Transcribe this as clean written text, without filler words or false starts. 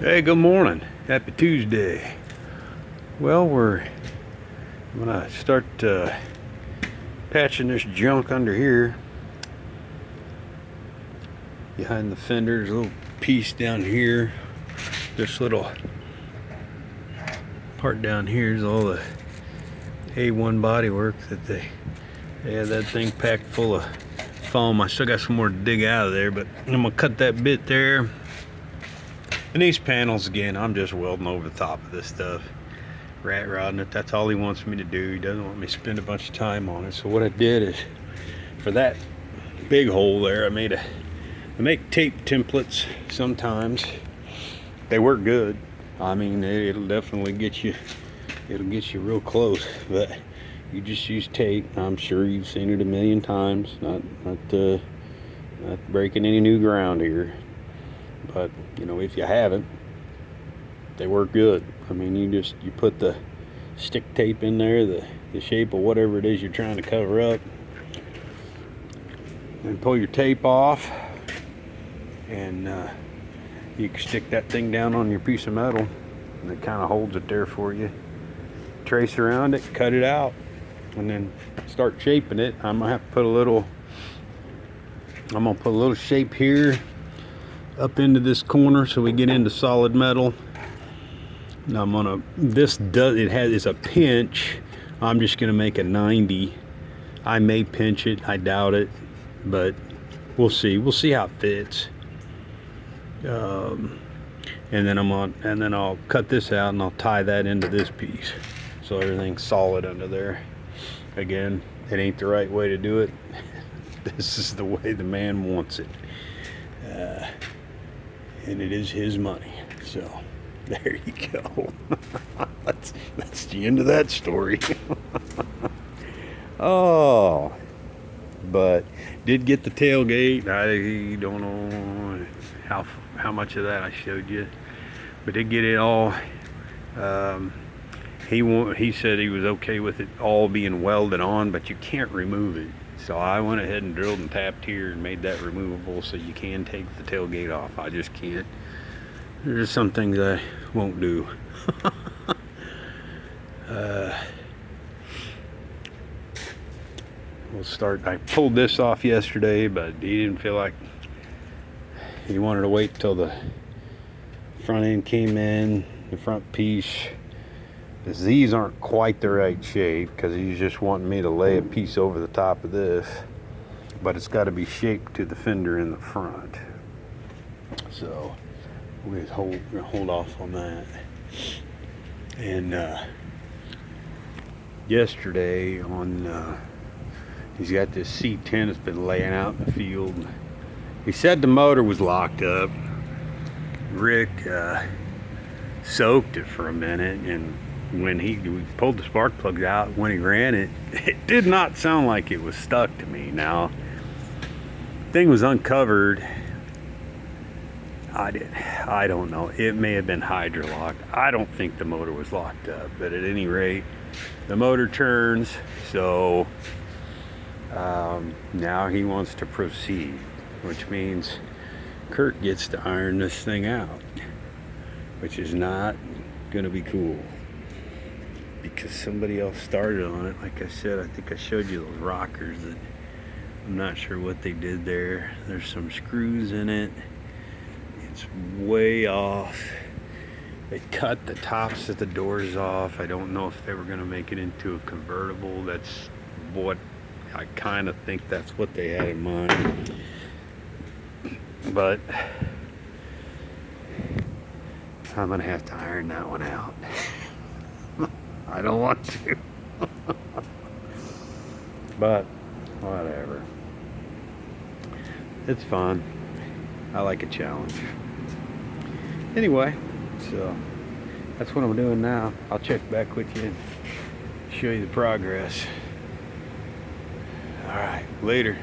Hey, good morning. Happy Tuesday. Well, I'm gonna start patching this junk under here behind the fender. There's a little piece down here. This little part down here is all the A1 bodywork that they had that thing packed full of foam. I still got some more to dig out of there, but I'm gonna cut that bit there. And these panels, again, I'm just welding over the top of this stuff, rat rodding it. That's all he wants me to do. He doesn't want me to spend a bunch of time on it. So what I did is, for that big hole there, I make tape templates sometimes. They work good. I mean, it'll definitely get you real close, but you just use tape. I'm sure you've seen it a million times. Not breaking any new ground here. But you know, if you haven't, they work good. I mean, you put the stick tape in there, the shape of whatever it is you're trying to cover up, and pull your tape off, and you can stick that thing down on your piece of metal, and it kind of holds it there for you. Trace around it, cut it out, and then start shaping it. I'm gonna put a little shape here up into this corner so we get into solid metal. Now it's a pinch. I'm just gonna make a 90. I may pinch it, I doubt it, but we'll see how it fits. And then I'll cut this out and I'll tie that into this piece so everything's solid under there. Again, it ain't the right way to do it. This is the way the man wants it. And it is his money. So there you go. that's the end of that story. Oh, but did get the tailgate. I don't know how much of that I showed you, but did get it all. He said he was okay with it all being welded on, but you can't remove it. So I went ahead and drilled and tapped here and made that removable so you can take the tailgate off. I just can't. There's some things I won't do. We'll start. I pulled this off yesterday, but he didn't feel like he wanted to wait till the front end came in, the front piece. Because these aren't quite the right shape, because he's just wanting me to lay a piece over the top of this, but it's got to be shaped to the fender in the front. So we're gonna hold off on that. And yesterday he's got this C10 that's been laying out in the field. He said the motor was locked up. Rick soaked it for a minute, and when we pulled the spark plugs out, when he ran it, it did not sound like it was stuck to me. Now, the thing was uncovered. I don't know. It may have been hydrolocked. I don't think the motor was locked up, but at any rate, the motor turns. So now he wants to proceed, which means Kurt gets to iron this thing out, which is not gonna be cool, because somebody else started on it. Like I said, I think I showed you those rockers that I'm not sure what they did there. There's some screws in it. It's way off. They cut the tops of the doors off. I don't know if they were gonna make it into a convertible. That's what I kind of think that's what they had in mind. But I'm gonna have to iron that one out. I don't want to. But whatever. It's fun. I like a challenge. Anyway, so that's what I'm doing now. I'll check back with you and show you the progress. All right, later.